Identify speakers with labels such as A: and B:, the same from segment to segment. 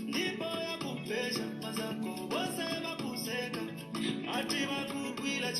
A: Nipo ya kupesha mazako wose wakuseka ati wakukwila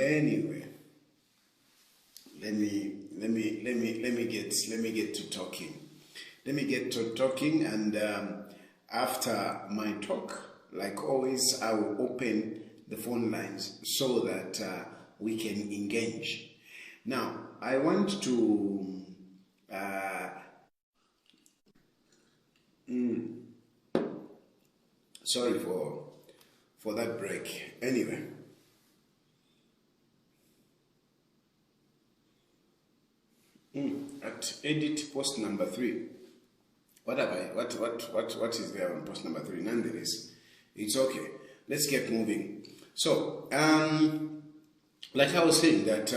B: Anyway, let me get to talking. Let me get to talking, and after my talk, like always, I will open the phone lines so that we can engage. Now, I want to sorry for that break. Anyway. At edit post number 3. What is there on post number 3? None there is. It's okay. Let's get moving. So, like I was saying that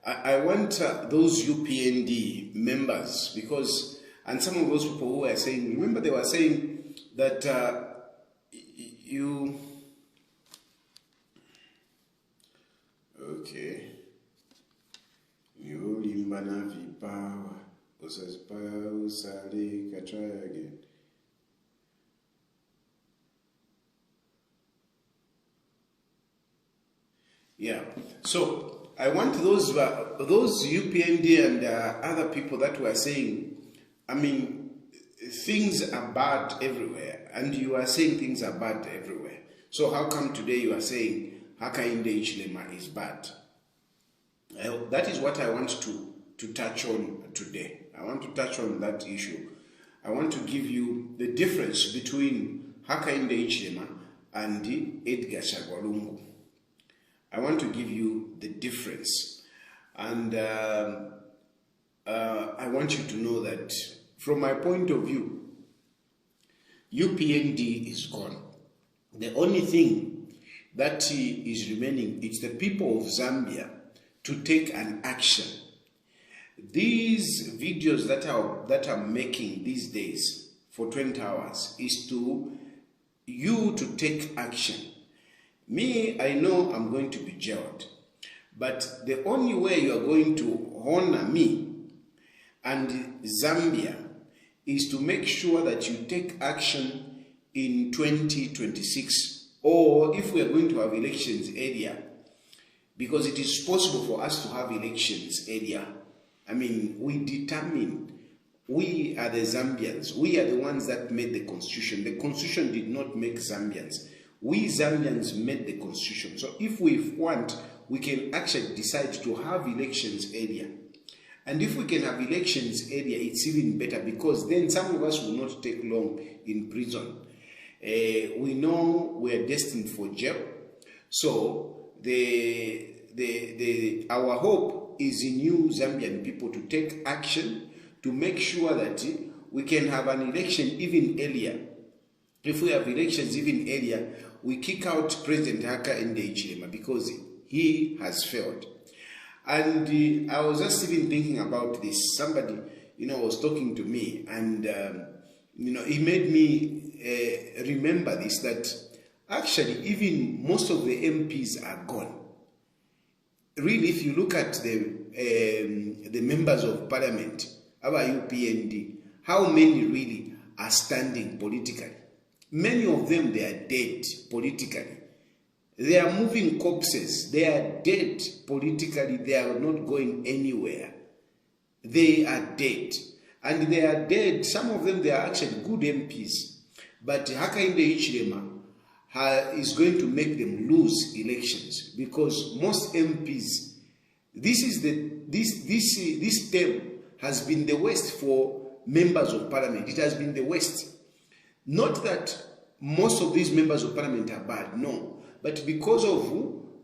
B: I want those UPND members, because, and some of those people who were saying, remember they were saying that okay. Yolimana vipawa usazipawa usalika. Try again. Yeah. So I want those UPND and other people that were saying, I mean, things are bad everywhere, and you are saying things are bad everywhere. So how come today you are saying Hakainde Ichilema is bad? That is what I want to touch on today. I want to touch on that issue. I want to give you the difference between Hakainde Hichilema and Edgar Chagwa. I want to give you the difference. And I want you to know that from my point of view, UPND is gone. The only thing that is remaining is the people of Zambia to take an action. These videos that I'm making these days for 20 hours is to you to take action. Me, I know I'm going to be jailed, but the only way you are going to honor me and Zambia is to make sure that you take action in 2026, or if we are going to have elections earlier, because it is possible for us to have elections earlier. I mean, we determine, we are the Zambians, we are the ones that made the constitution. The constitution did not make Zambians. We Zambians made the constitution. So if we want, we can actually decide to have elections earlier. And if we can have elections earlier, it's even better, because then some of us will not take long in prison. We know we are destined for jail. So our hope is in you Zambian people to take action to make sure that we can have an election even earlier. If we have elections even earlier, we kick out President Hakainde Hichilema because he has failed. And I was just even thinking about this. Somebody, was talking to me, and he made me remember this, that actually even most of the MPs are gone. Really, if you look at the members of parliament, our UPND, how many really are standing politically? Many of them, they are dead politically. They are moving corpses. They are dead politically. They are not going anywhere. They are dead. And they are dead. Some of them, they are actually good MPs. But Hakainde Hichilema is going to make them lose elections, because most MPs, this term has been the worst for members of parliament. It has been the worst. Not that most of these members of parliament are bad, no. But because of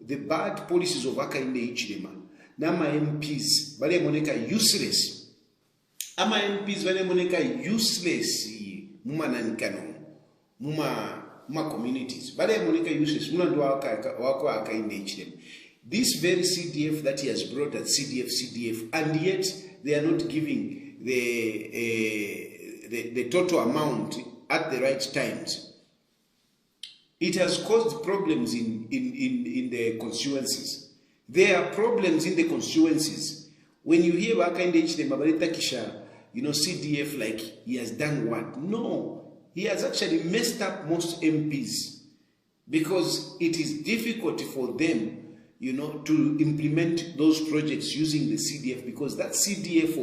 B: the bad policies of Hakainde Hichilema, nama MPs bale moneka useless. Ama MPs bale moneka useless muma nanikano, muma communities. Bale moneka useless muna ndo wako Hakainde Hichilema. This very CDF that he has brought at CDF, and yet they are not giving the total amount at the right times. It has caused problems in the constituencies. There are problems in the constituencies. When you hear Hakainde Hichilema baleta kisha, CDF like he has done what? No, he has actually messed up most MPs, because it is difficult for them, to implement those projects using the CDF, because that CDF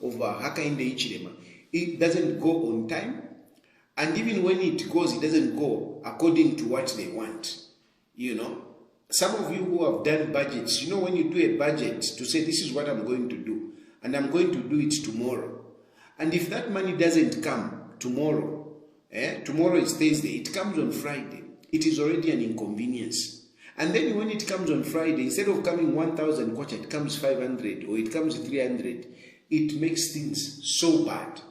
B: of Hakainde Hichilema, it doesn't go on time. And even when it goes, it doesn't go according to what they want. Some of you who have done budgets, when you do a budget to say this is what I'm going to do, and I'm going to do it tomorrow. And if that money doesn't come tomorrow, tomorrow is Thursday, it comes on Friday, it is already an inconvenience. And then when it comes on Friday, instead of coming 1,000 kwacha, it comes 500 or it comes 300. It makes things so bad.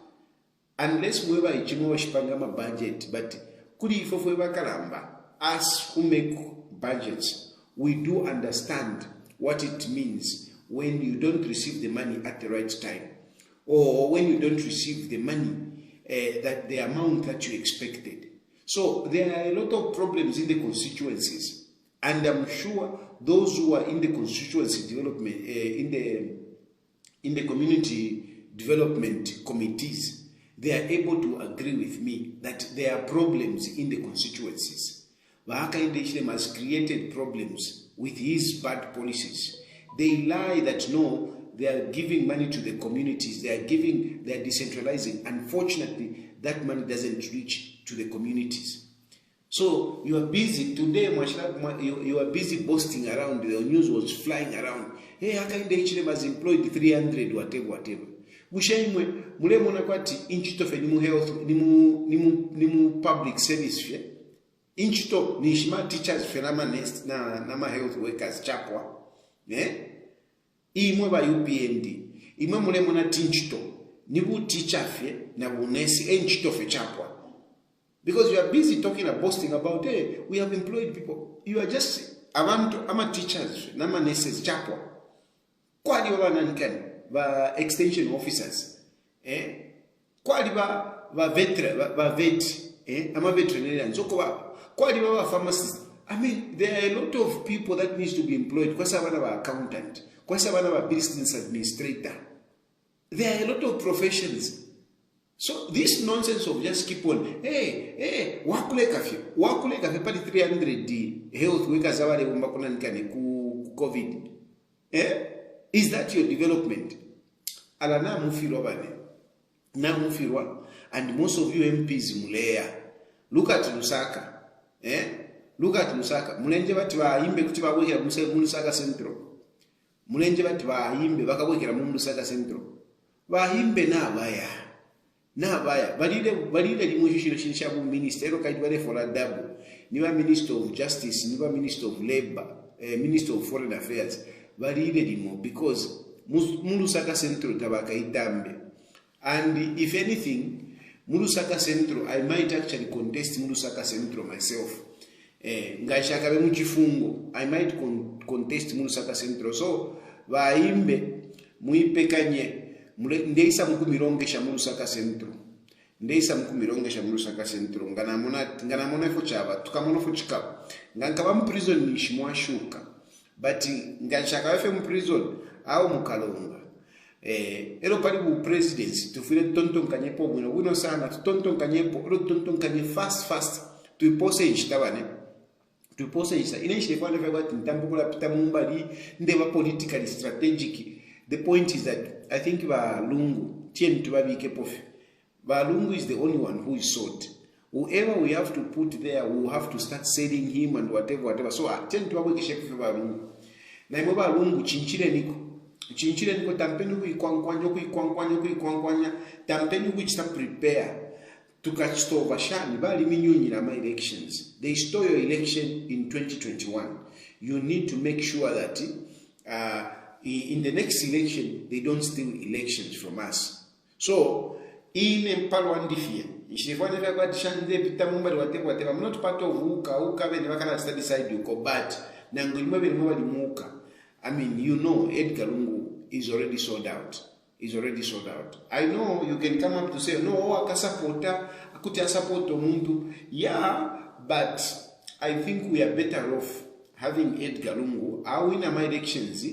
B: Unless we have a budget, but kuri ifo kalamba, us who make budgets, we do understand what it means when you don't receive the money at the right time, or when you don't receive the money that the amount that you expected. So there are a lot of problems in the constituencies, and I'm sure those who are in the constituency development, in the community development committees, they are able to agree with me that there are problems in the constituencies. Hakainde Hichilema has created problems with his bad policies. They lie that no, they are giving money to the communities, they are decentralizing. Unfortunately, that money doesn't reach to the communities. So you are busy today, you are busy boasting around. The news was flying around. Hey, Hakainde Hichilema has employed 300, whatever. bushaimwe mulemona kwati inchitofe ni mu health ni mu public service fe inchito ni shima teachers fe na ma health workers chapwa imwe ba UPND imwe mulemona tinchito ni bu teacher fe na bu nurse inchito fe chapwa. Because you are busy talking and boasting about, hey, we have employed people. You are just ama teachers, nama nurses, chapo. Kwali baba nanikani, ba extension officers, kwali ba vet, ama veterinarians, kwali ba pharmacists. I mean, there are a lot of people that needs to be employed. Kwa sababu ba accountant, kwa sababu ba business administrator. There are a lot of professions. So this nonsense of just keep on, wakule kafe pali 300 health workers awale umbakuna nikane ku COVID. Is that your development? Ala na mufirwa bane. Na mufirwa, and most of you MPs mulea. Look at Lusaka. Look at Lusaka. Mulenje bati baimbe kuti babwekera mu Lusaka Central. Mulenje bati baimbe bakabwekera mu Lusaka Central. Baimbe na abaya. Balile limushishiro shinshabu ministero kaitwale for a double. Niba Minister of Justice, niba Minister of Labor, Minister of Foreign Affairs. Balile limo because Mulusaka Central tabaka itambe. And if anything, Mulusaka Central, I might actually contest Mulusaka Central myself. Ngashaka be muchifungo, I might contest Mulusaka Central. So baimbe muipekanye ndeisa mukumirongesha Mulusaka Centro. Ndeisa mukumirongesha Mulusaka Centro. Ngana mona fo chaba, tukamona fo chika. Ngankaba mu prison ni shimwa shuka. But ngashaka wefe mu prison au mukalonga. Ero pali bu presidency tufile tonton kanyepo wino sana tonton kanyepo ro tonton kanye fast tuipose ishtabane. Tuipose isa ine ishefane fe kwati ntambo kula pita mumbali ndeba politically strategic. The point is that I think Balungu, Balungu is the only one who is sold. Whoever we have to put there, we will have to start selling him and whatever. So I tend to work shape for Balungu. Naimo Balungu, chinchile niko tampenu kuikwangwanya, tampenu which start prepare to catch store Bashani, Bali Minyuni Rama elections. They stole your election in 2021. You need to make sure that in the next election, they don't steal elections from us. So, in Empalwandifia, I'm not part of Uka, when you can decide you go bad. I mean, you know, Edgar Lungu is already sold out. I know you can come up to say, no, I support Mundu. Yeah, but I think we are better off having Edgar Lungu. I win my elections.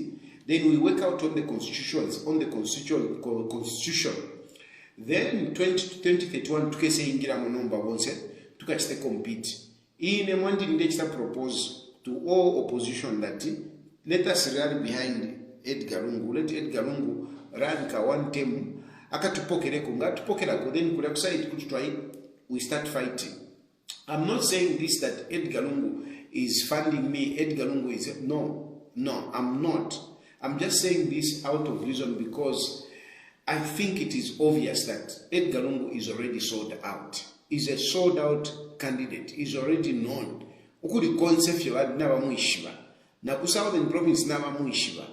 B: Then we work out on the constitution. Then 2031 tukese ingira monomba wonse tukachite compete. In mwandi ndechita propose to all opposition that let us rally behind Edgar Lungu. Let Edgar Lungu run ka one term. Akatupokereko ngatupokerako then kula kuside kututwai we start fighting. I'm not saying this that Edgar Lungu is funding me. Edgar Lungu is no, I'm not. I'm just saying this out of reason because I think it is obvious that Edgar Lungu is already sold out. He's a sold out candidate. He's already known. Ukuri concept ya naba muishiba. Na ku Southern Province naba muishiba.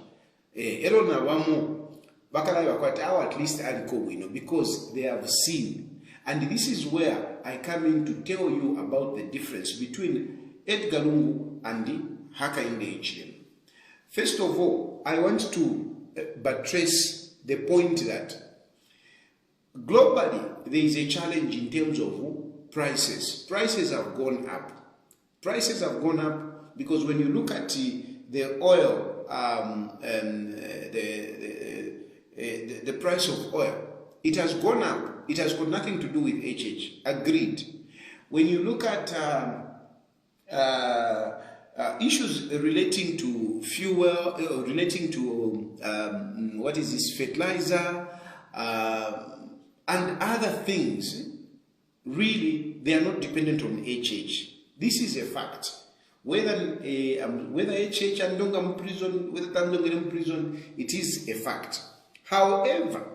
B: Ero na wamo bakala yakwata at least aliko wino because they have seen. And this is where I come in to tell you about the difference between Edgar Lungu and the Hakainde HM. First of all, I want to buttress the point that globally there is a challenge in terms of prices. Prices have gone up. Prices have gone up because when you look at the oil, the price of oil, it has gone up. It has got nothing to do with HH. Agreed. When you look at issues relating to fuel, relating to what is this, fertilizer, and other things, really, they are not dependent on HH. This is a fact. Whether HH and Dongam prison, whether Tandonga prison, it is a fact. However,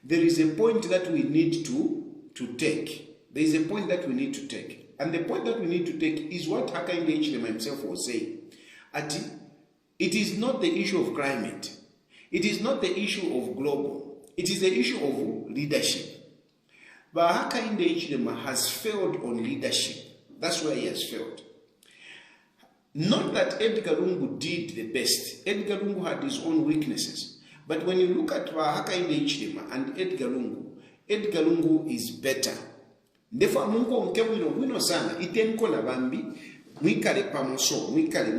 B: there is a point that we need to take. There is a point that we need to take. And the point that we need to take is what Hakainde Hichilema himself was saying. It is not the issue of climate. It is not the issue of global. It is the issue of leadership. But Hakainde Hichilema has failed on leadership. That's where he has failed. Not that Edgar Lungu did the best. Edgar Lungu had his own weaknesses. But when you look at Hakainde Hichilema and Edgar Lungu is better. Therefore, mungu mke wino sana itenko na bambi mwikale pamoso mwikale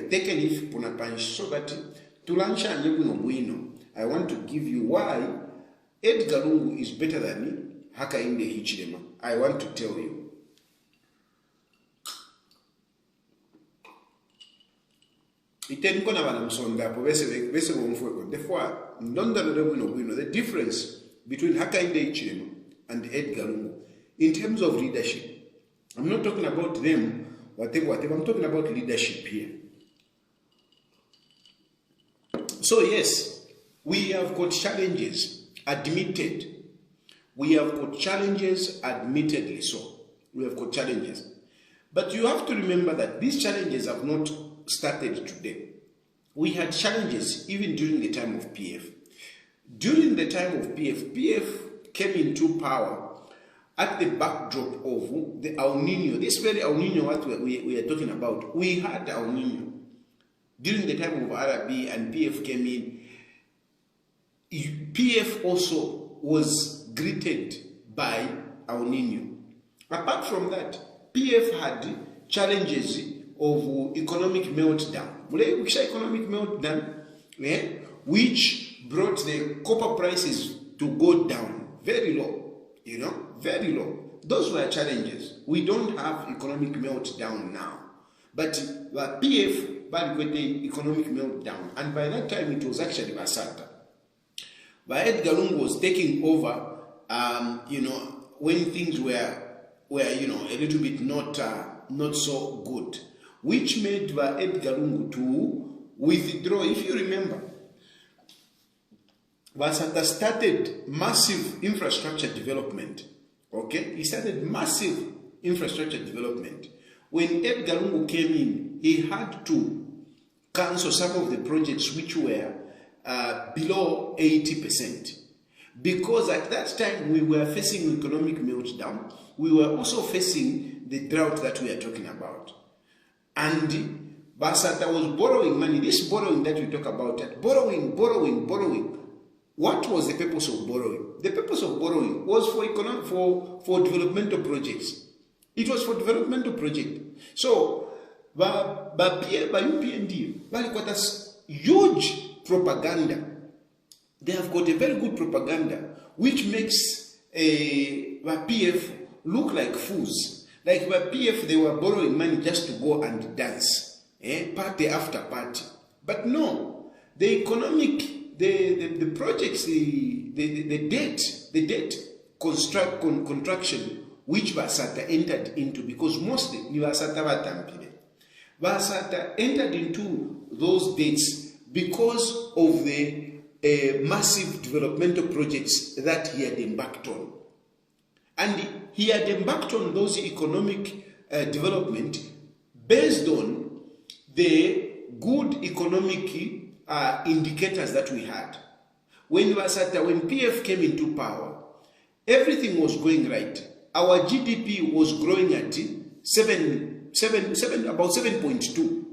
B: take an if puna panshi so that tulansha wino. I want to give you why Edgar Lungu is better than Hakainde Hichilema. I want to tell you. Itenko na bana msonga po bese bomfueko. Therefore, the difference between Hakainde Hichilema and Edgar Lungu in terms of leadership. I'm not talking about them, whatever. I'm talking about leadership here. So yes, we have got challenges, admitted. We have got challenges, admittedly so. We have got challenges. But you have to remember that these challenges have not started today. We had challenges even during the time of PF. During the time of PF came into power at the backdrop of the El Nino. This very El Nino what we are talking about. We had El Nino. During the time of RB and PF came in, PF also was greeted by El Nino. Apart from that, PF had challenges of economic meltdown. Economic meltdown, which brought the copper prices to go down very low, very low. Those were challenges. We don't have economic meltdown now. But PF had economic meltdown, and by that time it was actually Basata. But Edgar Lungu was taking over, when things were a little bit not so good, which made Edgar Lungu to withdraw. If you remember, Basata started massive infrastructure development. Okay, he started massive infrastructure development. When Edgar Lungu came in, he had to cancel some of the projects which were below 80%. Because at that time we were facing economic meltdown, we were also facing the drought that we are talking about. And Basata was borrowing money. This borrowing that we talk about, borrowing. What was the purpose of borrowing? The purpose of borrowing was for developmental projects. It was for developmental projects. So, UPND, got us huge propaganda. They have got a very good propaganda, which makes PF look like fools. Like PF, they were borrowing money just to go and dance, party after party. But no, the economic, the projects, the debt contraction which Basata entered into, because mostly Basata entered into those debts because of the massive developmental projects that he had embarked on. And he had embarked on those economic development based on the good economic indicators that we had. When PF came into power, everything was going right. Our GDP was growing at about 7.2.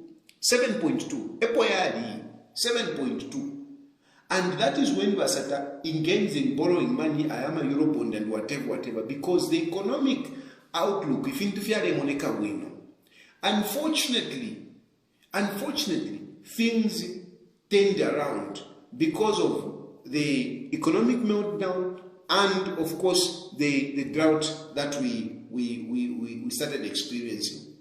B: 7.2. And that is when Basata engaged in borrowing money, I am a Eurobond and whatever, because the economic outlook, if interfere moneka wino. Unfortunately, things turned around because of the economic meltdown and, of course, the drought that we started experiencing.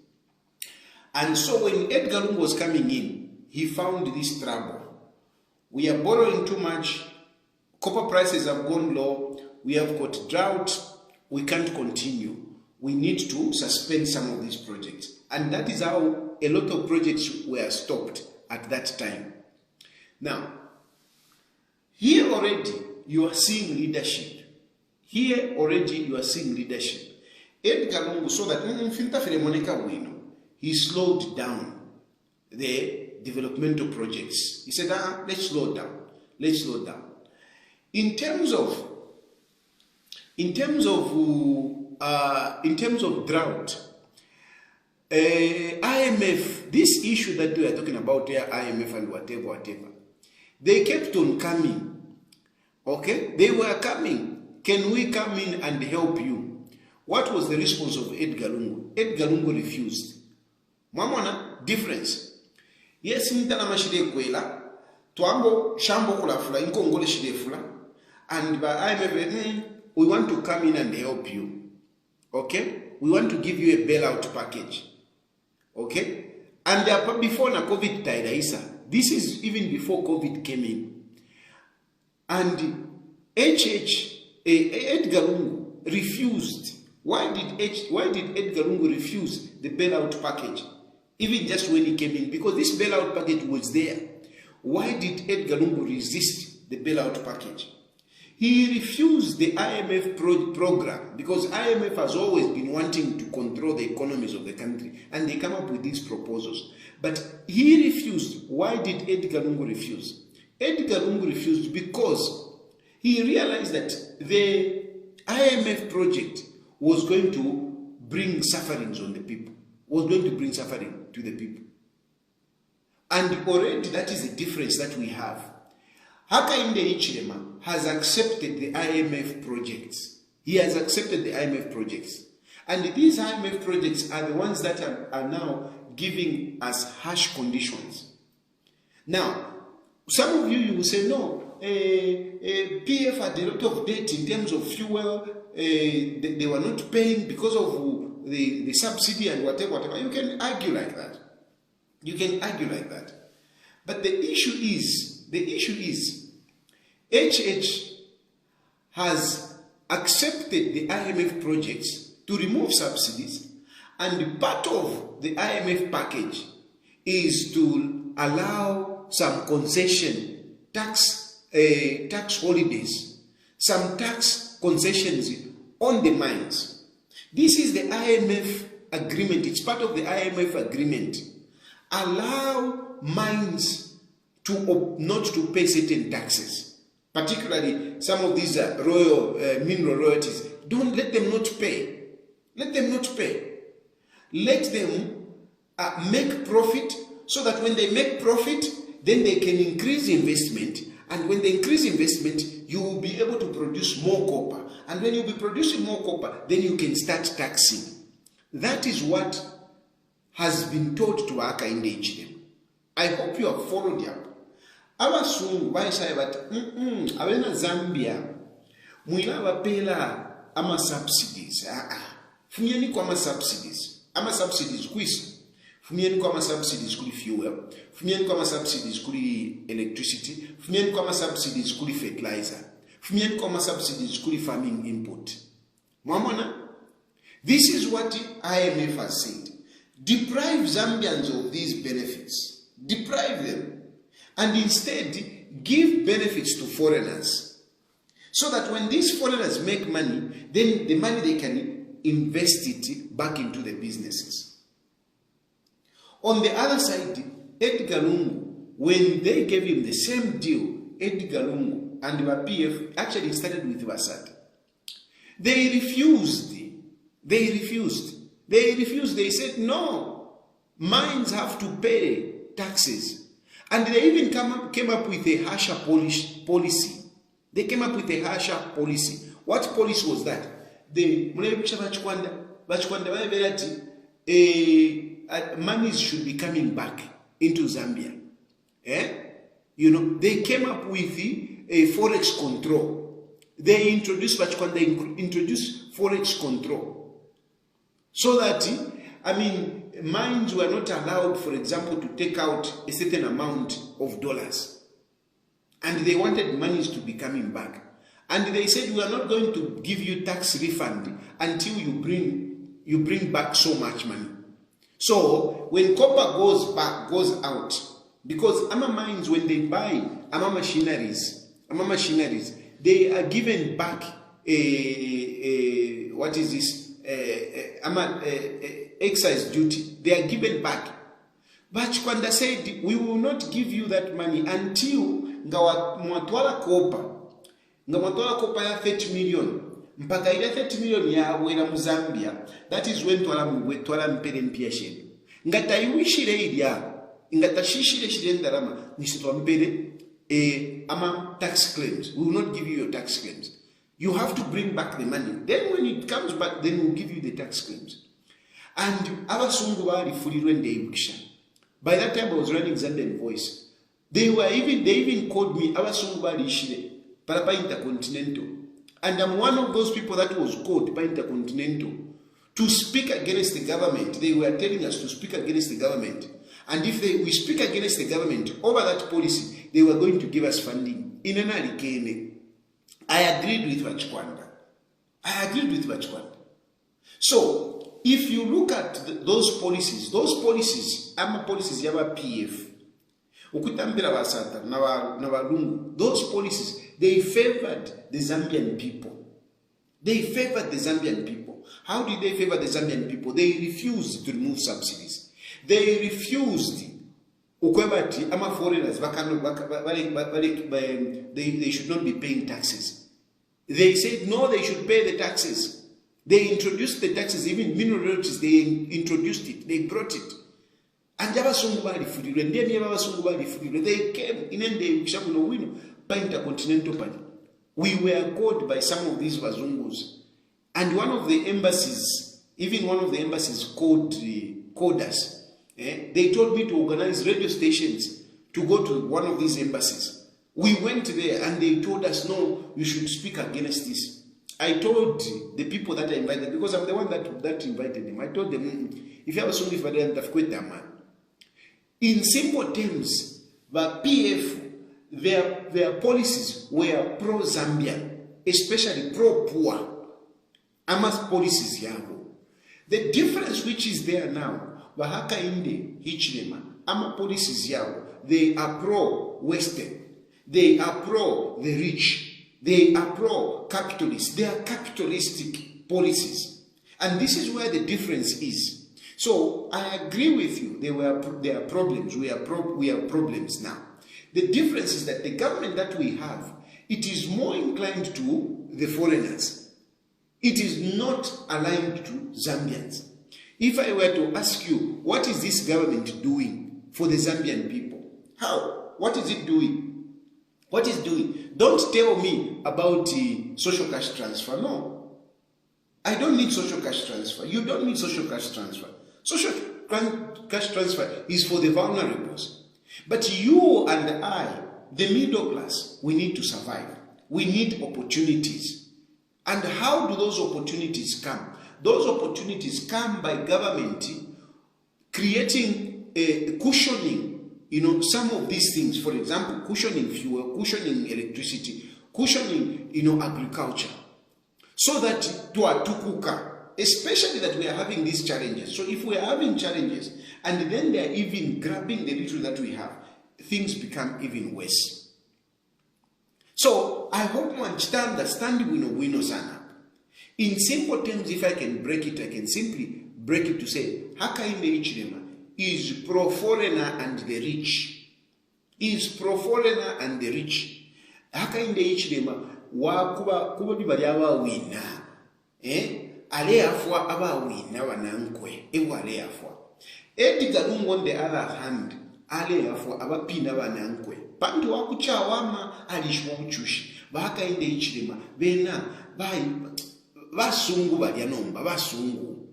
B: And so when Edgar Lungu was coming in, he found this trouble. We are borrowing too much, copper prices have gone low, we have got drought, we can't continue. We need to suspend some of these projects. And that is how a lot of projects were stopped at that time. Now, here already, you are seeing leadership. Here already you are seeing leadership. Edgar Lungu saw that he slowed down the developmental projects. He said, let's slow down. Let's slow down. In terms of drought, IMF, this issue that we are talking about here, IMF and whatever, they kept on coming. Okay, they were coming. Can we come in and help you? What was the response of Edgar Lungu? Edgar Lungu refused. Mwamona difference. Yes, nitana mashide kwela. Tuambo shambo kula fula inkongole shide fula. And by IMF, we want to come in and help you. Okay? We want to give you a bailout package. Okay? And before na COVID taidaisa. This is even before COVID came in. And Edgar Lungu refused. Why did Edgar Lungu refuse the bailout package? Even just when he came in, because this bailout package was there. Why did Edgar Lungu resist the bailout package? He refused the IMF program because IMF has always been wanting to control the economies of the country, and they come up with these proposals. But he refused. Why did Edgar Lungu refuse? Edgar Lungu refused because he realized that the IMF project was going to bring sufferings on the people, was going to bring suffering to the people. And already that is the difference that we have. Hakainde Hichilema has accepted the IMF projects. He has accepted the IMF projects. And these IMF projects are the ones that are now giving us harsh conditions. Now, some of you will say, no, PF had a lot of debt in terms of fuel. They were not paying because of the subsidy and whatever. You can argue like that. You can argue like that. But the issue is, HH has accepted the IMF projects to remove subsidies, and part of the IMF package is to allow some concession, tax holidays, some tax concessions on the mines. This is the IMF agreement. It's part of the IMF agreement. Allow mines to not to pay certain taxes, particularly some of these mineral royalties. Don't let them not pay. Let them not pay. Let them make profit, so that when they make profit, then they can increase investment. And when they increase investment, you will be able to produce more copper. And when you'll be producing more copper, then you can start taxing. That is what has been taught to Hakainde Hichilema. I hope you have followed up. Abasungu bayishaye bati abena Zambia mwina abapela ama subsidies. Funyeni kwa ama subsidies kwisi. Funyeni kwa ama subsidies kuli fuel. Funyeni kwa ama subsidies kuli electricity. Funyeni kwa ama subsidies kuli fertilizer. Funyeni kwa ama subsidies kuli farming input. Mwamona? This is what IMF has said. Deprive Zambians of these benefits. Deprive them. And instead, give benefits to foreigners. So that when these foreigners make money, then the money they can invest it back into the businesses. On the other side, Edgar Lungu, when they gave him the same deal, Edgar Lungu and the PF actually started with Vasat. They refused. They said, no, mines have to pay taxes. And they even came up with a harsher policy. They came up with a harsher policy. What policy was that? The monies should be coming back into Zambia. They came up with a forex control. They introduced forex control. So that, mines were not allowed, for example, to take out a certain amount of dollars. And they wanted monies to be coming back. And they said, we are not going to give you tax refund until you bring back so much money. So when copper goes out, because ama mines, when they buy ama machineries, they are given back what is this? Excise duty. They are given back. But Chikwanda said, we will not give you that money until mwatwala kopa ya 30 million. Mpaka ile 30 million ya wera mu Zambia. That is when twala mpere mpia sheni. Ngata yuishire idia. Ngata shishire shire ndarama. Nisitwa mpere ama tax claims. We will not give you your tax claims. You have to bring back the money. Then when it comes back, then we'll give you the tax claims. And abasungu bali fulirwe ndeyibukisha. By that time I was running Zambian Voice. They even called me abasungu bali ishire para Intercontinental. And I'm one of those people that was called by Intercontinental to speak against the government. They were telling us to speak against the government. And if we speak against the government over that policy, they were going to give us funding. In an alikene. I agreed with Chikwanda. So, if you look at those policies ama policies yaba PF, ukutambira basata na balungu, those policies, they favored the Zambian people. How did they favor the Zambian people? They refused to remove subsidies. They refused ukwebati ama foreigners they should not be paying taxes. They said no, they should pay the taxes. They introduced the taxes, even mineral royalties, they introduced it, they brought it. And they came in and they by Intercontinental Party. We were called by some of these Wazungus. And one of the embassies called us. They told me to organize radio stations to go to one of these embassies. We went there and they told us, no, you should speak against this. I told the people that I invited, because I'm the one that invited them, I told them, if you have a song, if I didn't man. In simple terms, the PF, their policies were pro-Zambian, especially pro-poor. Amas policies yabo. The difference which is there now, Bahaka Inde, Hichilema, Ama policies yabo, they are pro-Western. They are pro the rich. They are pro-capitalist. They are capitalistic policies. And this is where the difference is. So I agree with you. There are problems. We have problems now. The difference is that the government that we have, it is more inclined to the foreigners. It is not aligned to Zambians. If I were to ask you, what is this government doing for the Zambian people? How? What is it doing? What is doing? Don't tell me about social cash transfer. No. I don't need social cash transfer. You don't need social cash transfer. Social cash transfer is for the vulnerables. But you and I, the middle class, we need to survive. We need opportunities. And how do those opportunities come? Those opportunities come by government creating cushioning. Some of these things, for example, cushioning fuel, cushioning electricity, cushioning, agriculture. So that tukuka, especially that we are having these challenges. So if we are having challenges, and then they are even grabbing the little that we have, things become even worse. So I hope you understand wino sana. In simple terms, if I can break it, I can simply break it to say, Hakainde Ichilema is pro-foreigner and the rich. Is pro-foreigner and the rich. Hakainde Ichilema kuba bibali abawina. Ale afwa abawina wanankwe. Ewa ale afwa. Edgar Lungu on the other hand, ale afwa abapina wanankwe. Pantu wakuchawama alishwa uchushi. Hakainde Ichilema bena basungu balyanomba basungu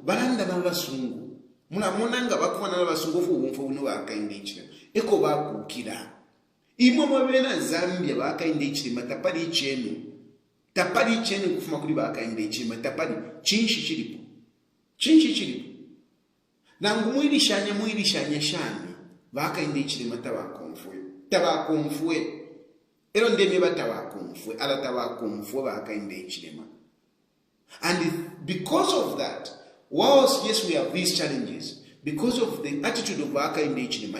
B: balanda na basungu. Munanga bakwana n'abasungu ofuumfu buno Hakainde Ichilema eko bakukira imwe mwebena Zambia Hakainde Ichilema tapali chenu kufuma kuli Hakainde Ichilema tapali chinshi chilipo nangu mwilishanya shani Hakainde Ichilema tabakonfwe ero ndeme batabakonfwe ala tabakonfwe Hakainde Ichilema. And because of that, whilst yes we have these challenges, because of the attitude of Hakainde Ichilema,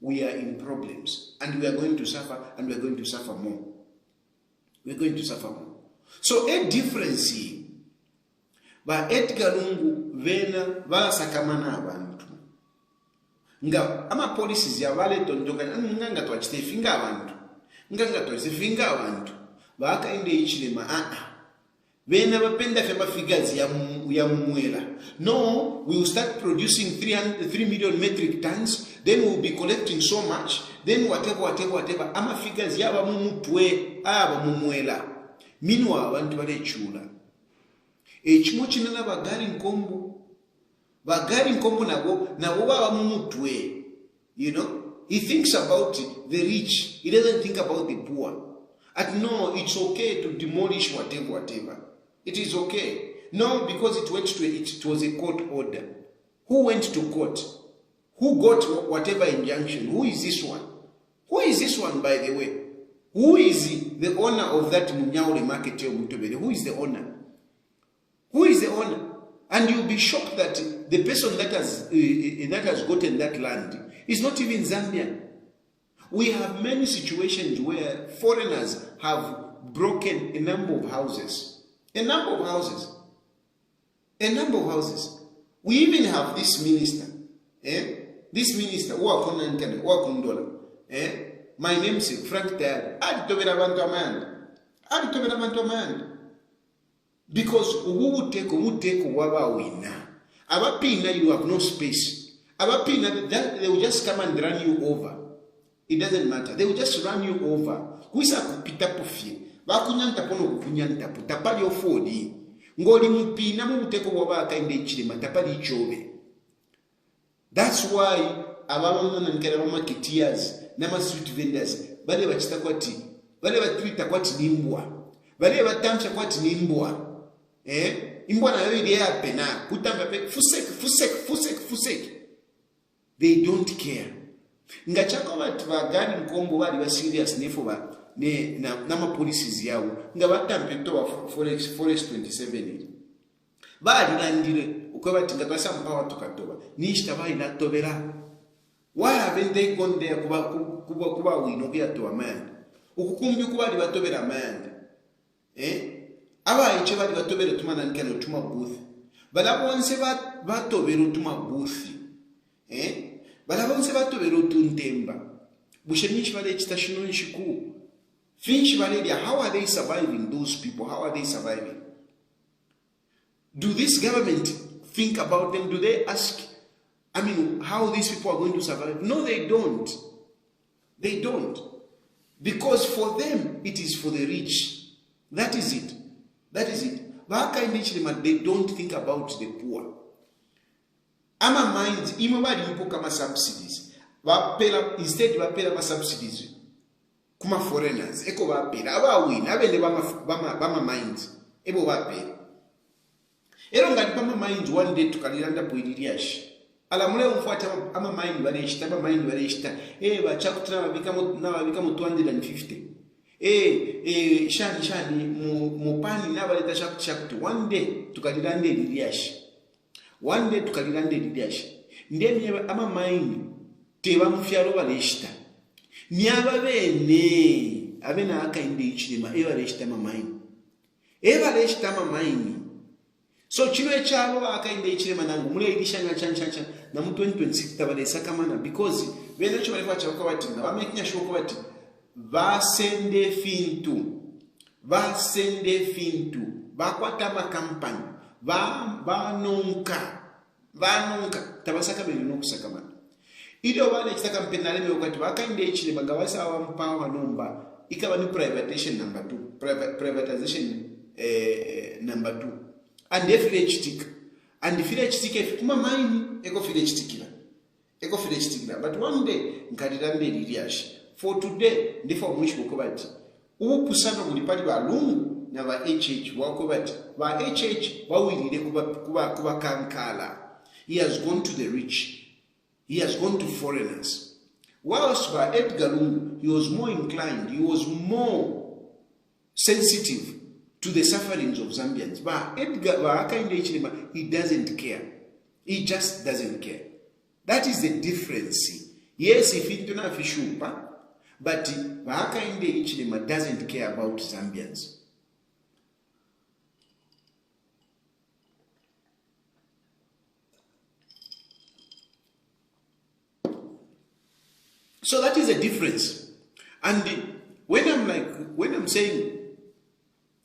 B: we are in problems, and we are going to suffer, and we are going to suffer more. We are going to suffer more. So a difference here, ba Edgar Lungu vena valasakamana abantu nga ama policies ya vale tondoka nganga twachitefinga abantu nganga twachitefinga abantu vakaende ichilema vena vapenda fema figures ya mwela. No, we will start producing 3 million metric tons, then we will be collecting so much, then whatever ama figures yaba mumutwe aba mumwela. Meanwhile abantu balechula ekimo kinana bagari nkombo nabo baba mumutwe. You know, he thinks about the rich, he doesn't think about the poor. No, it's okay to demolish whatever. It is okay. No, because it was a court order. Who went to court? Who got whatever injunction? Who is this one? Who is this one, by the way? Who is the owner of that Munyaure market? Who is the owner? Who is the owner? And you'll be shocked that the person that has gotten that land is not even Zambian. We have many situations where foreigners have broken a number of houses. A number of houses. We even have this minister. This minister, my namesake, Frank Dad. Because who would take Wawa winner? Abapina, you have no space. Abapina, they will just come and run you over. It doesn't matter. They will just run you over. Kuisa kupita pufi. Bakunyanta pono kunyanta pu. Tapali ofodi. Ngoli mpina muteko Wawa kainde ichilima. Tapali ichove. That's why abamama nankarama kitias, nama street vendors, bale bachita kwati, bale batwita kwati nimbwa. Bale batamcha kwati nimbwa. Imbwa na yoyi ya pena. Kutamba pe fusek. They don't care. Ngachako batu bagani nkombo bali ba serious nefo ba nama policies yawo. Nga batampe to wa Forest 27. Bali landire ukobati ngakasa mpawa tukatoba. Nishita bali natobera. Why haven't they gone there kuba wino bya to amanda? Ukukumbi kuba libatobera amanda. Aba iche bali batobera tumana nkano tuma booth. Bala bonse batobera tuma booth. Bala bonse batobera tuntemba. Bushenichi bale chitashino nshiku. Finch bale, how are they surviving, those people? How are they surviving? Do this government think about them? Do they ask, how these people are going to survive? No, they don't. They don't. Because for them, it is for the rich. That is it. They don't think about the poor. Ama minds, imabali ipo kama subsidies. Instead, wapela ma subsidies. Kuma foreigners. Eko wapela. Aba win. Abende bama minds. Ebo wapela. Ero ngati bama minds one day tukaliranda poidiriash. Alamule umfuata ama mind bareshita, ama mind bareshita. Bachakutana nabika mu 250. Shani mupani nabaleta shakutu. One day tukalirande liriash. Ndeni ama mind teba mufyalo bareshita. Nyaba bene abena akainde ichilima bareshita ama mind. Bareshita ama mind. So chino echalo akainde ichilima nangu mule idishanga chan na mu 2026 tabale sakamana because bene cyo bali kwacha kwabatinga bamekinya sho kwabati basende fintu bakwata ma company banonka tabasaka bene no kusakamana ido bale kitaka mpenale me wakati bakainde ichilima ngabasa wampawa nomba ikaba ni privatization number 2 and village stick kuma mine eko village stickila but one day nkalirande liliash for today ndifo mwisho ukobati ubusana mulipali balungu na ba HH wakobati ba HH bawilire kuba kankala. He has gone to the rich, he has gone to foreigners. Whilst by Edgar Lungu, he was more inclined, he was more sensitive to the sufferings of Zambians. But Edgar, he doesn't care. He just doesn't care. That is the difference Yes, if it don't have shupa, but Hakainde Ichilema doesn't care about Zambians. So that is a difference. And when I'm saying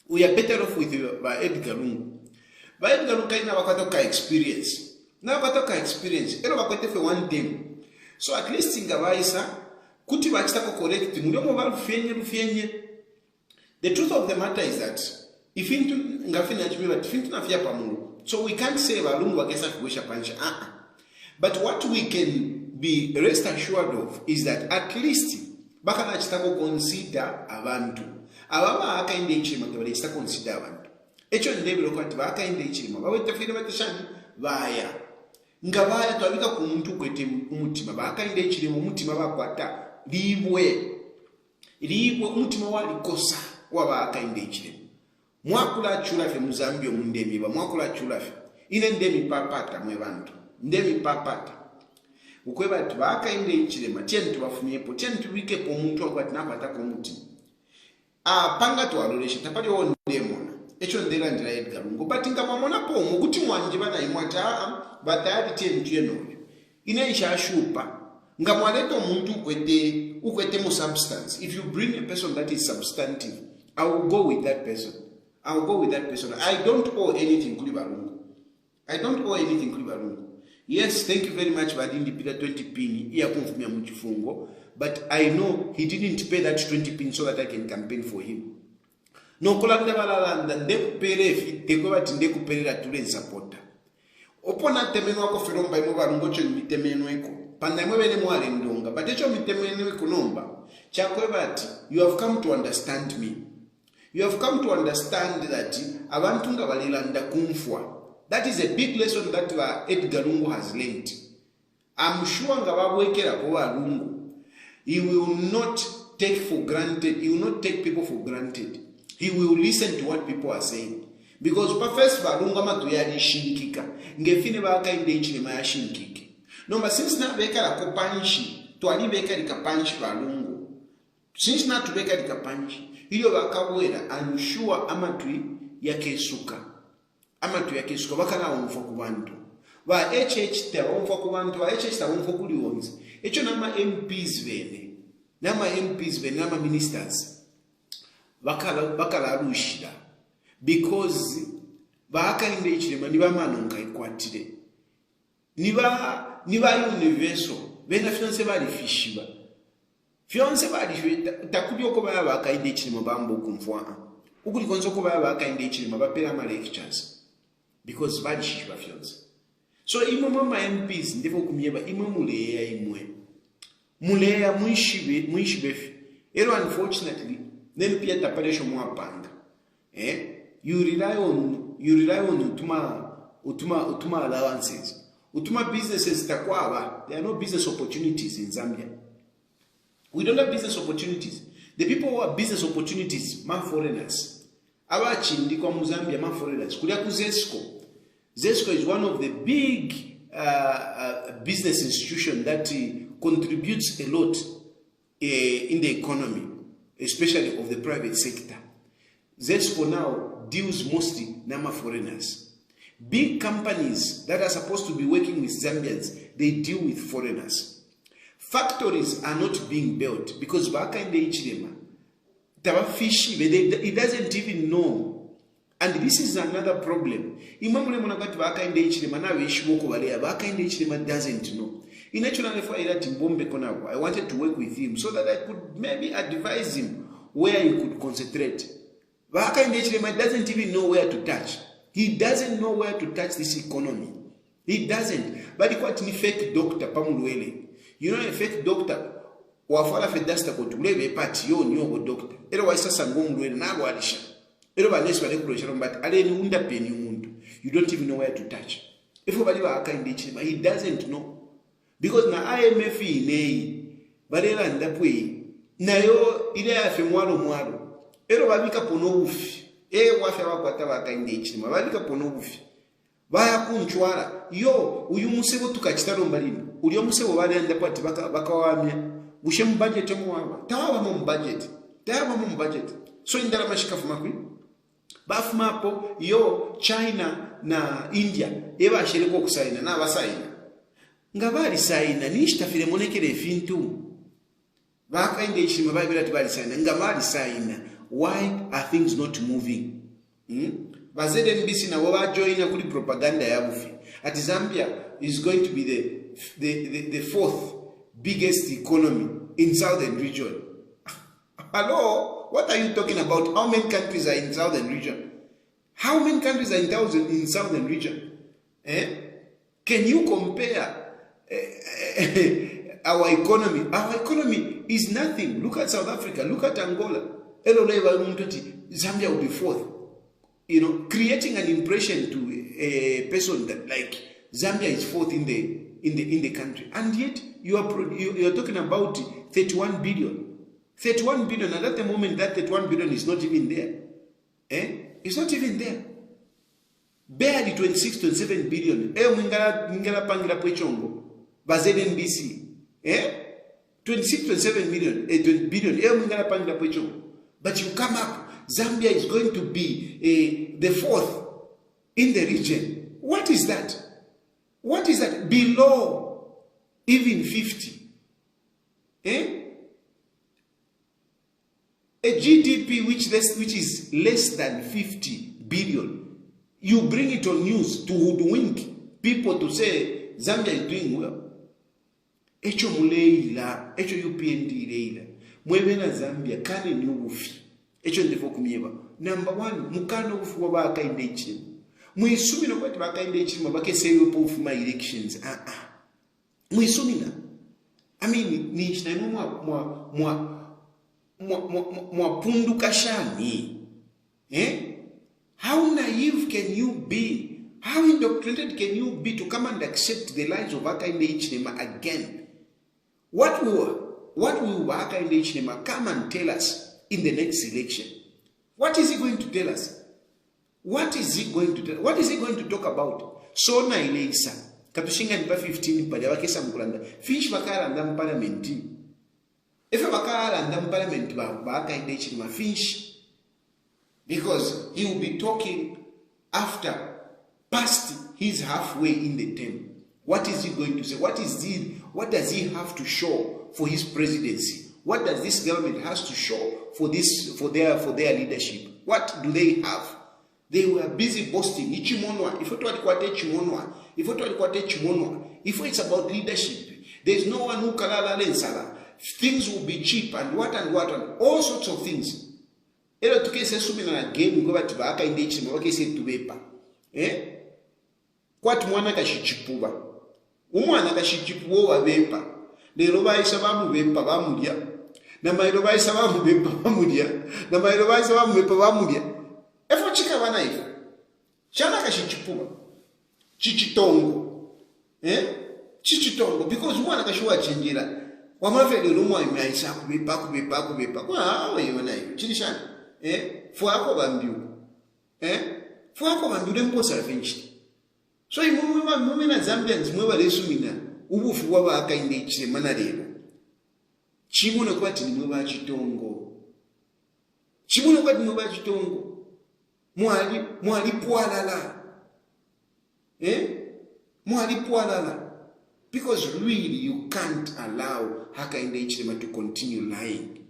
B: we are better off with Edgar Lungu, Edgar Lungu kaina wakatoka experience. Na wakatoka experience. Ero wakote for one thing. So at least ingawaisa kuti wachitako correct muliomo rufenye. The truth of the matter is that if into ngafina chimiwa tifintu nafia pamungu. So we can't say walungu wakesa kuwesha pansha. But what we can be rest assured of is that at least bakana chitako consider abantu. Ababa Hakainde Ichilema tabale chitako consider abantu. Echo ndebilo kwa tiba Hakainde Ichilema. Bawe tafiri batashani baya. Ngabaya twabika ku muntu kwete umutima Hakainde Ichilema umutima bakwata libwe umutima wali kosa waba Hakainde Ichilema. Mwakula chulafe mu Zambia mundemi ba mwakula chulafe ine ndemi papata mwe bantu ndemi papata ukweba Hakainde Ichilema tieni tubafuniepo tieni tubike po muntu akwati nakwata ko mutima panga twalolesha tapali wo ndemona echo ndera ndira Edgar Lungu but ngamamona po mukuti mwanje bana imwata batayati tieni tuyenoyo ine ishashupa ngamwaleto muntu ukwete mu substance. If you bring a person that is substantive, I will go with that person. I will go with that person. I don't owe anything to Lungu. I don't owe anything to Lungu. Yes, thank you very much, Badindi Peter 20 pin. But I know he didn't pay that 20 pin so that I can campaign for him. No kolanda balanda ndekupere tekoba tindekuperera tule supporter. Opona temeno wako feromba imoba lungocho mitemeno eko. Panda mwebele mwale ndonga. But echo mitemeno eko nomba. Chakwebati, you have come to understand me. You have come to understand that abantunga balilanda kumfwa. That is a big lesson that Edgar Lungu has learned. I'm sure ngababwekera kwa Lungu. He will not take for granted. He will not take people for granted. He will listen to what people are saying. Because first Lungu amatuyali shinkika. Ngefine Hakainde Ichilema ya shinkike. No, since na bekara ko panchi, twali bekara kapanchi Lungu. Since na tubekara kapanchi, iyo bakabwera I'm sure amatui yakesuka. Amatu yakesuka bakana wumfa ku bantu ba HH ta wumfa ku bantu ba HH ta wumfa kuli wonzi echo nama MPs bene nama ministers bakala rushida because ba Hakainde Ichilema niba manonga ikwatire niba universal bena fiance bali fishiba fiance bali takudi okoba ba Hakainde Ichilema bambo kumfwa ukuli konzo ko ba Hakainde Ichilema bapera ma lectures because bali shishiba fiance. So imwe mama MPs ndivyo kumyeba imwe muleya imwe muleya muishibe ero unfortunately then pia taparesho mwapanda you rely on utuma allowances utuma businesses takwaba. There are no business opportunities in Zambia. We don't have business opportunities. The people who have business opportunities ma foreigners abachi ndikwa mu Zambia ma foreigners kulia ku Zesco is one of the big business institutions that contributes a lot in the economy, especially of the private sector. Zesco now deals mostly nama foreigners. Big companies that are supposed to be working with Zambians, they deal with foreigners. Factories are not being built because Hakainde Ichilema, it doesn't even know. And this is another problem. Imamule monakati Hakainde Ichilema na weshimoko balea. Hakainde Ichilema doesn't know. In actual I wanted to work with him so that I could maybe advise him where he could concentrate. Hakainde Ichilema doesn't even know where to touch. He doesn't know where to touch this economy. He doesn't. But he quite a fake doctor, Pamulwele. You know a fake doctor. Wafala fedasta kutulebe pati yo nyogo doctor. Ero waisa sangomulwele na walisha. Ero baleswa lekulosha but ale ni unda peni umuntu. You don't even know where to touch. If you believe Hakainde Ichilema, he doesn't know. Because na IMF inei balela ndapwe nayo ile afe mwalo. Ero babika pono ufi. Wafe wakwata Hakainde Ichilema babika pono ufi. Baya kunchwala yo uyu musebo tukachitaro mbalino uli omuse obalenda pati bakawamya bushe mu budget omuwaba tawaba mu budget so indala mashikafu makwi bafumapo yo China na India ebashireko okusaina n'abasaina nga bali saina nishtafire monekere efintu bakainde ishima babira tibali saina nga bali saina. Why are things not moving? Bazede NBC na waba joina kuli propaganda ya bufi at Zambia is going to be the fourth biggest economy in southern region. Hello, what are you talking about? How many countries are in southern region? How many countries are in southern region? Can you compare our economy? Our economy is nothing. Look at South Africa. Look at Angola. Zambia will be fourth. You know, creating an impression to a person that like Zambia is fourth in the country, and yet you are talking about 31 billion. 31 billion, and at the moment that 31 billion is not even there. It's not even there. Barely 26, 27 billion. Mingala pangila pwechongo. Bazede NBC. 26, 27 billion. Mingala pangila pwechongo. But you come up, Zambia is going to be the fourth in the region. What is that? What is that? Below even 50. A GDP which is less than 50 billion, you bring it on news to hoodwink people to say Zambia is doing well. Echo muleila, echo UPND leila. Mwebena Zambia kane ni ufi. Echo ndefo kumieba. Number one, mukano ufu wabaka indechini. Muisumina kwa tibaka indechini mabake seyo po ufuma elections. Muisumina. I mean, ni ishina mwapundu kashani. How naive can you be? How indoctrinated can you be to come and accept the lies of Akainde Ichinema again? What will Akainde Ichinema come and tell us in the next election? What is he going to tell us? What is he going to tell? What is he going to talk about? So na ileisa. Katushinga nipa 15 pale wakesa mkulanda. Finch bakara ndam parliament. If bakara ndam parliament ba Akainde Ichinema finch. Because he will be talking after past his halfway in the term. What is he going to say? What does he have to show for his presidency? What does this government has to show for their leadership? What do they have? They were busy boasting. If it's about leadership, there's no one who can things will be cheap and what and all sorts of things. Ero tukese sumina again ngo bati baka indechi mwakese tubepa. Kwati mwana kashichipuba. Umwana kashichipuwa wabepa. Lero bayisa bamubepa bamulya. Na mayiro bayisa bamubepa bamulya. Na mayiro bayisa bamubepa bamulya. Efo chika bana ife. Chana kashichipuba. Chichitongo. Chichitongo because mwana kashuwa chenjira. Wamafele lumwa imeaisa kubepa. Kwa awe yona ife. Chilishana. Fuako bambiu. Fuako bambiu demposa finchi. So mume na Zambians mwe lesumina ubufu bwa Akainde Ichinema na lero. Chimune kwati nimwe ba chitongo. Chimune kwati nimwe ba chitongo. Mwali pwalala. Mwali pwalala. Because really you can't allow Akainde Ichinema to continue lying.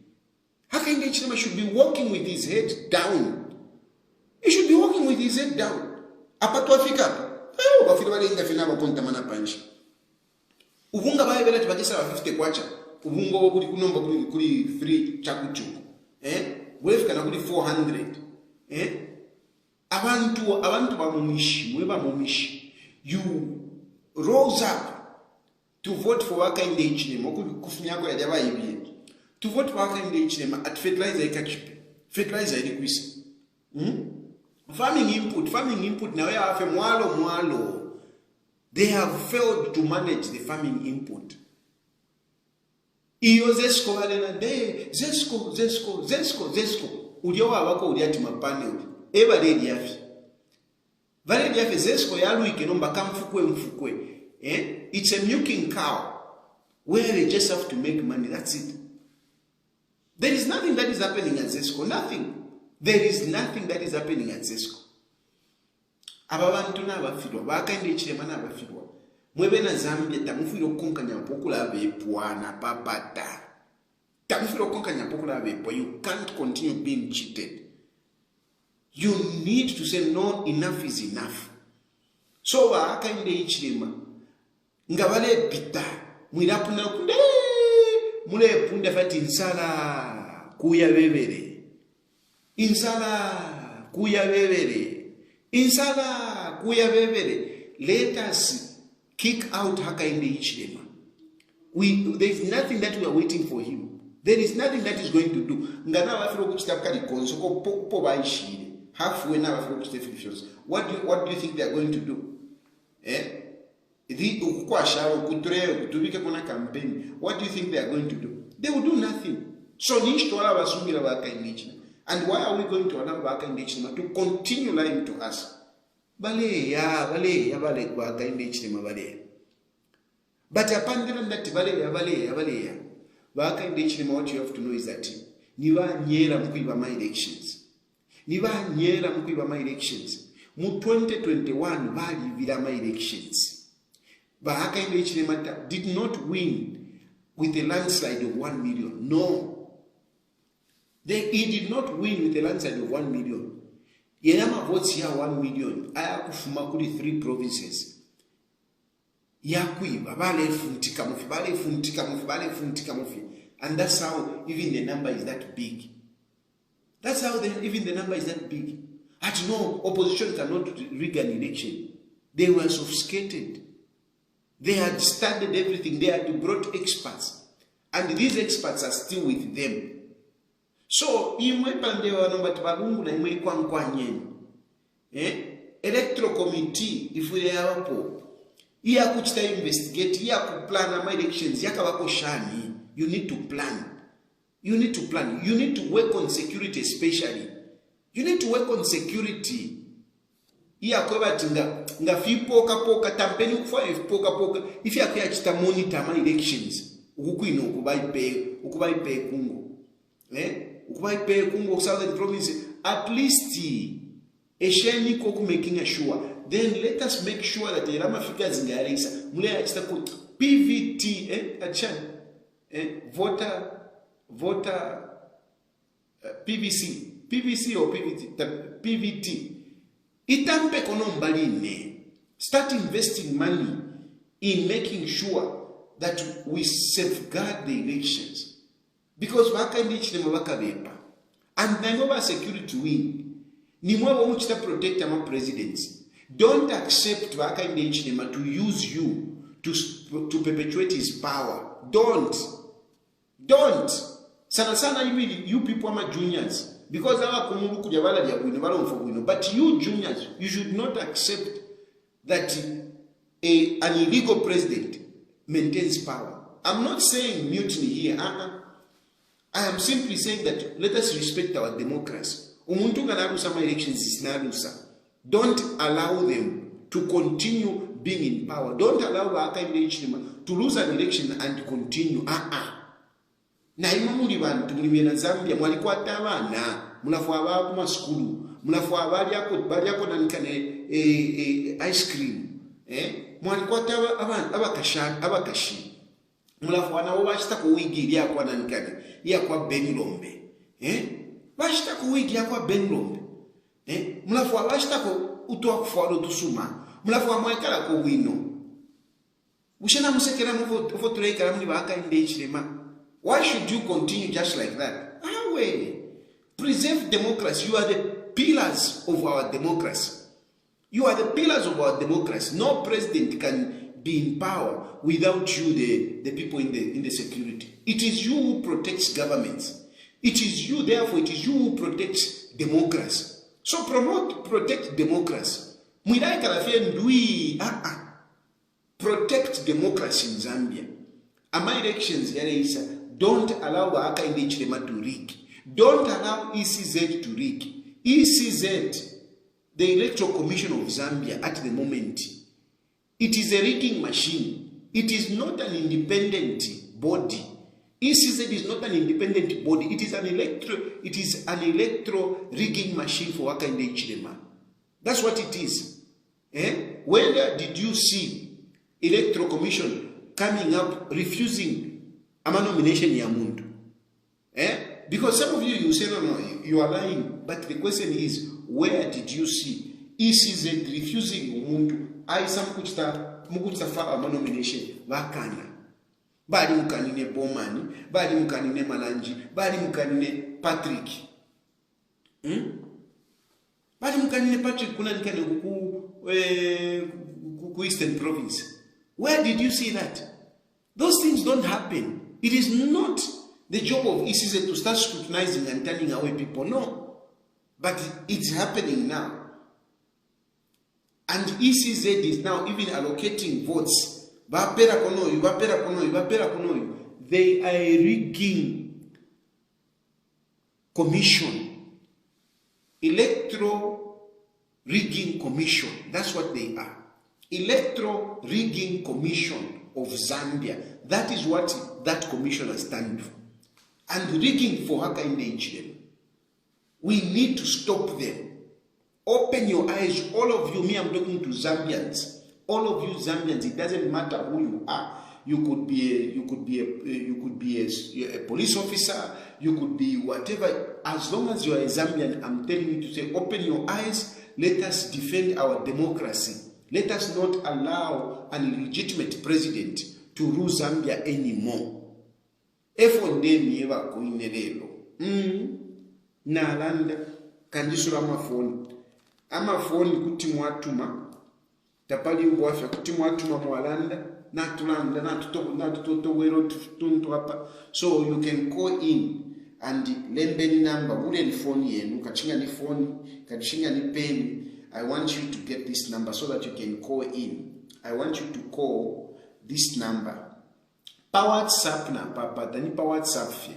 B: Akainde Ichinema should be walking with his head down. He should be walking with his head down. Apatu Afrika. Bafiri bali inga fina bakonta mana panchi. Ubunga bae bela tibakisa wa 50 kwacha. Ubunga wabuli kunomba kuli 3 chakuchuku. Wewe kana kuli 400. Abantu bamumishi, mweba mumishi. You rose up to vote for Akainde Ichinema kufunyako ya jaba ibie. To vote for Akainde Ichinema at fertilizer ikachipe. Fertilizer ilikwisa. Farming input na wea afe mwalo. They have failed to manage the farming input. Iyo zesko walena de zesko. Uliowa wako uliati mapane uli. Eba redi yafi. Vale yafi zesko yalu ikenomba kamfukwe. it's a milking cow where they just have to make money. That's it. There is nothing that is happening at ZESCO. Nothing. There is nothing that is happening at ZESCO. Ababantu n'abafirwa bakainde ekirema n'abafirwa mwebe na Zambia tamufiro konkanya mpokula abepwana papata tamufiro konkanya mpokula abepwa. You can't continue being cheated. You need to say no, enough is enough. So bakainde ekirema nga bale pita mwirapuna kunde mule punda fati insala kuya bebere insala kuya bebere insala kuya bebere. Let us kick out Hakainde Hichilema. There is nothing that we are waiting for him. There is nothing that is going to do. Ngana wafiro kuchitapka likonso ko po baishire. Halfway na wafiro kuchitafilifos. What do you think they are going to do? What do you think they are going to do? They will do nothing. So and why are we going to allow Hakainde Hichilema to continue lying to us? But upon that Hakainde Hichilema, what you have to know is that niba nyera mkuiba my elections. Niba nyera mkuiba my elections. Mu 2021 bali vila my elections. But Hakainde Hichilema did not win with a landslide of 1 million. No. He did not win with a landslide of 1 million. Yenama votes here 1 million. Ayakufuma kuli 3 provinces. Yakuiba bale funtika mufi, bale funtika mufi, bale funtika mufi. And that's how even the number is that big. That's how even the number is that big. At no, opposition cannot rig an election. They were sophisticated. They had studied everything. They had brought experts. And these experts are still with them. So, electoral committee, if we have iya kuchita investigate, iya kuplan ama elections, yakabako shani, you need to plan. You need to plan. You need to work on security especially. You need to work on security. Iya kweba tinga nga fipoka tampeni kufa fipoka if ya kuyachita monitor ama elections ukukwino ukubai pay kungo ukubai pay kungo southern province at least esheni koku making sure. Then let us make sure that the Rama figures in the Alexa mule achita ku PVT voter PVC or PVT itampe kono mbaline. Start investing money in making sure that we safeguard the elections, because Hakainde Hichilema bakabepa and naimoba security win ni mwe muchita protect ama presidents. Don't accept Hakainde Hichilema to use you to perpetuate his power. Don't. Sana you people are juniors. Because but you juniors, you should not accept that an illegal president maintains power. I'm not saying mutiny here. I am simply saying that let us respect our democracy. Don't allow them to continue being in power. Don't allow Hakainde Hichilema to lose an election and continue. Na imamuli bantu muli na Zambia mwalikuwa tabana munafu abaku maskulu munafu bali yako nanikane ice cream mwalikuwa taba abakashi munafu anawo bashita kuwigi ya kwa nanikane ya kwa Benilombe bashita kuwigi ya kwa Benilombe munafu bashita ko utwa kufalo tusuma munafu amwekala ko wino ushena musekera muvo tureka ramuli Hakainde Hichilema. Why should you continue just like that? Preserve democracy. You are the pillars of our democracy. You are the pillars of our democracy. No president can be in power without you, the people in the security. It is you who protects governments. It is you, therefore, it is you who protects democracy. So protect democracy. Protect democracy in Zambia. Ama elections don't allow Hakainde Hichilema to rig. Don't allow ECZ to rig. ECZ, the Electoral Commission of Zambia at the moment, it is a rigging machine. It is not an independent body. ECZ is not an independent body. It is an electro rigging machine for Wakanda Chilema. That's what it is. When did you see Electoral Commission coming up refusing a nomination Yamundu? Because some of you say no, you are lying. But the question is, where did you see ECZ refusing Umundu? I some mukuta file a nomination Wakanda. Bali mukanine Bomani, bali mukanine Malanji, bali mukanine Patrick. Bali mukanine Patrick kuna nikane ku Eastern Province. Where did you see that? Those things don't happen. It is not the job of ECZ to start scrutinizing and turning away people. No. But it's happening now. And ECZ is now even allocating votes. They are a rigging commission. Electro rigging commission. That's what they are. Electro rigging commission of Zambia. That is what that commission has done for. And rigging for Hakainde Ichilema. We need to stop them. Open your eyes, all of you. Me, I'm talking to Zambians. All of you Zambians, it doesn't matter who you are. You could be a police officer. You could be whatever. As long as you are a Zambian, I'm telling you to say, open your eyes. Let us defend our democracy. Let us not allow an illegitimate president to rule Zambia anymore. Nalanda kanjisura amafoni kuti mwatuma tapali mbwafya kuti mwatuma mwalanda natulanda natutotowero tuntu apa. So you can call in and lend number mule phone yenu kachinga ni phone kachinga ni pen. I want you to get this number so that you can call in. I want you to call this number. WhatsApp na papa dani WhatsApp fye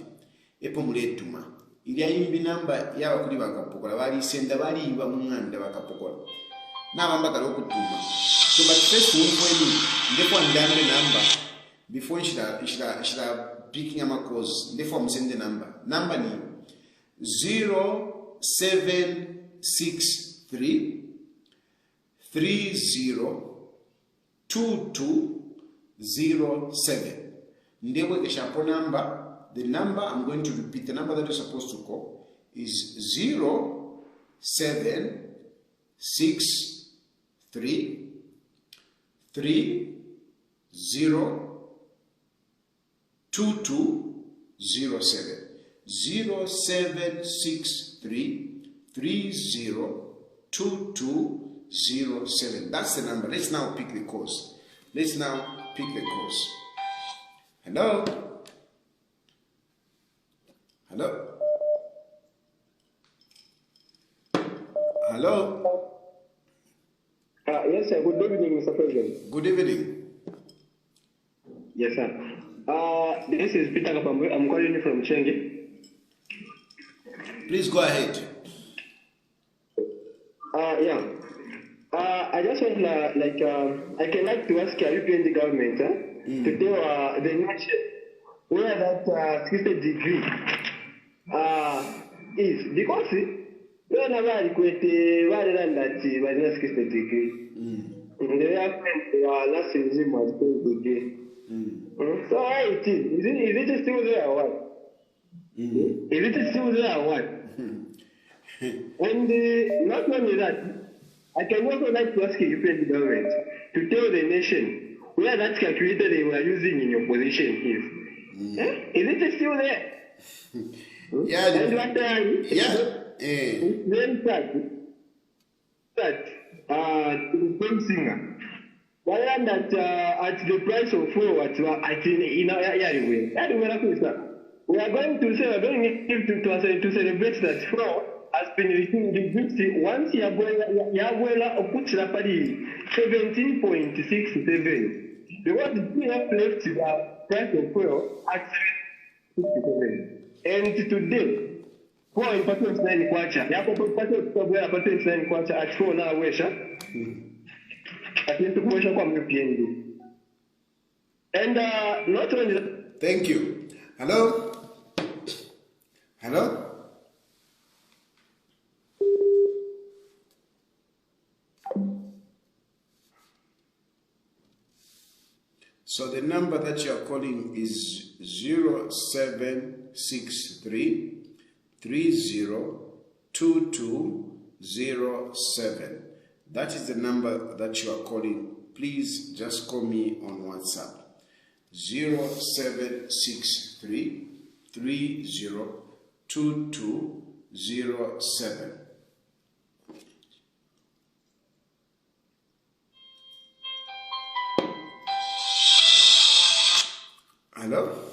B: epo muletuma ili ayimbi number yawa kuli bakapokola bali senda bali iba munganda bakapokola na bamba kalo kutuma. So but first we ndipo ndambe number before shira picking ama calls ndipo msende number ni 0763 302207. Ndebo keshapo number. The number I'm going to repeat. The number that you're supposed to call is 0763 302207. 0763 302207. That's the number. Let's now pick the course. Hello?
C: Yes, sir. Good evening, Mr. President.
B: Good evening.
C: Yes, sir. This is Peter Kapamwe. I'm calling you from Chenge.
B: Please go ahead.
C: Yeah. I just want I can like to ask you in the government to tell the nation where that 60 degree is, because when I request that 60 degree, they have last regime was degree. So how it is? Is it still there or what? Is it still there or what? And not only that, I can also like to ask you, the government, to tell the nation where that calculator they were using in your position is. Is it still there?
B: Yeah.
C: And what time?
B: Yeah.
C: Then that the singer. Why that at the price of fuel at in our area, we are going to say we're going to celebrate that fuel has been reduced once Yabuela Okuchila Padi 17.67. Because we have left the price of fuel at 7.67. And today, for importance 9 kwacha, Yapo patents 9 kwacha at 4 now, Wesha. At least to Wesha from UPND. And not only that,
B: Thank you. Hello? Hello? So the number that you are calling is 0763 302207. That is the number that you are calling. Please just call me on WhatsApp. 0763 302207. Hello?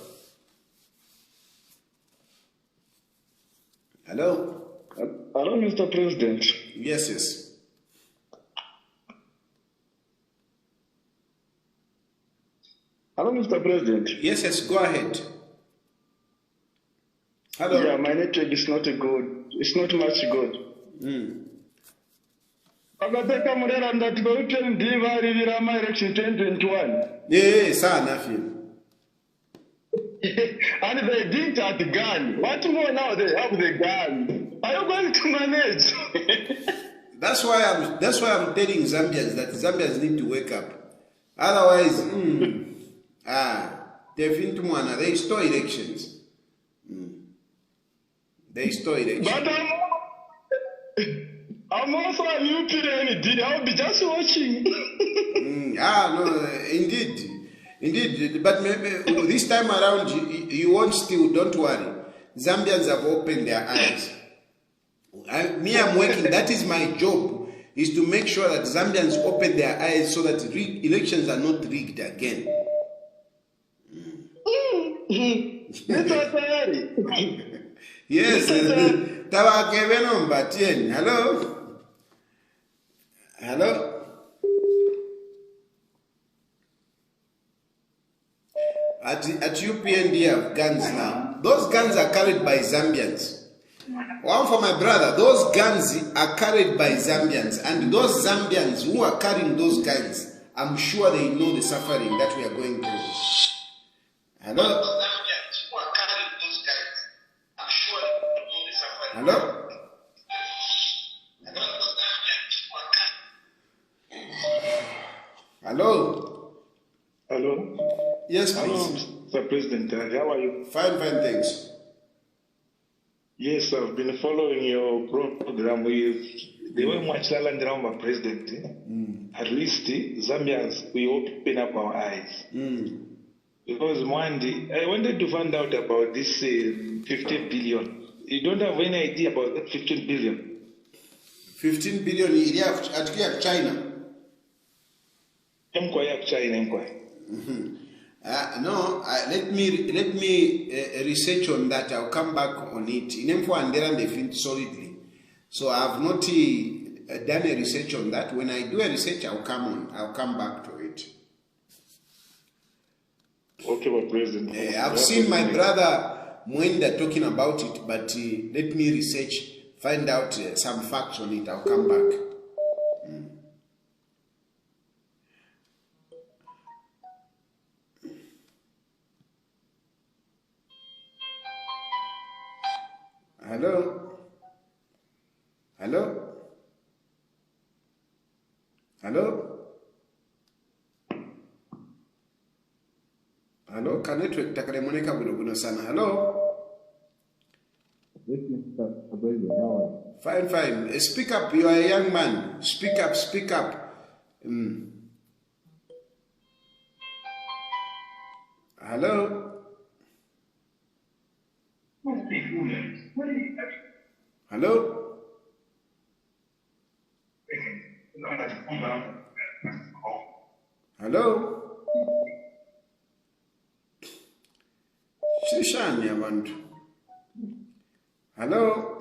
B: Hello?
D: Hello, Mr. President.
B: Yes, yes.
D: Hello, Mr. President.
B: Yes, yes, go ahead. Hello?
D: Yeah, my network is not good. It's not much good. Akateka murera ndati bauten divari virama election 2021.
B: Yeah, sana feel.
D: And they didn't have the gun. What more now they have the gun? Are you going to manage?
B: That's why I'm telling Zambians that Zambians need to wake up. Otherwise, they store elections. They store elections.
D: But I'm also a new parent. I'll be just watching.
B: No, indeed. But maybe this time around, you won't steal, don't worry. Zambians have opened their eyes. I'm working, that is my job, is to make sure that Zambians open their eyes so that elections are not rigged again. Yes. Hello? Hello? At UPND have guns now. Those guns are carried by Zambians. One for my brother, those guns are carried by Zambians. And those Zambians who are carrying those guns, I'm sure they know the suffering that we are going through. Hello? Hello? Hello?
D: Hello?
B: Yes, please.
D: Hello, Mr. President. How are you?
B: Fine, thanks.
D: Yes, I've been following your program. They were much Lalandrama President. At least Zambians, we open up our eyes. Because Monday, I wanted to find out about this 15 billion. You don't have any idea about that 15 billion?
B: 15 billion at China.
D: China.
B: No, let me research on that. I'll come back on it. Solidly. So I've not done a research on that. When I do a research, I'll come back to it.
D: Okay, my President.
B: I've seen my brother Mwenda talking about it, but let me research, find out some facts on it. I'll come back. Hello? Hello? Hello? Hello? Can network takalemoneka bulobuno sana. Hello?
D: Yes, Mr. President.
B: Fine. Speak up. You are a young man. Speak up. Hello? Hello? Hello? Shishani abantu. Hello?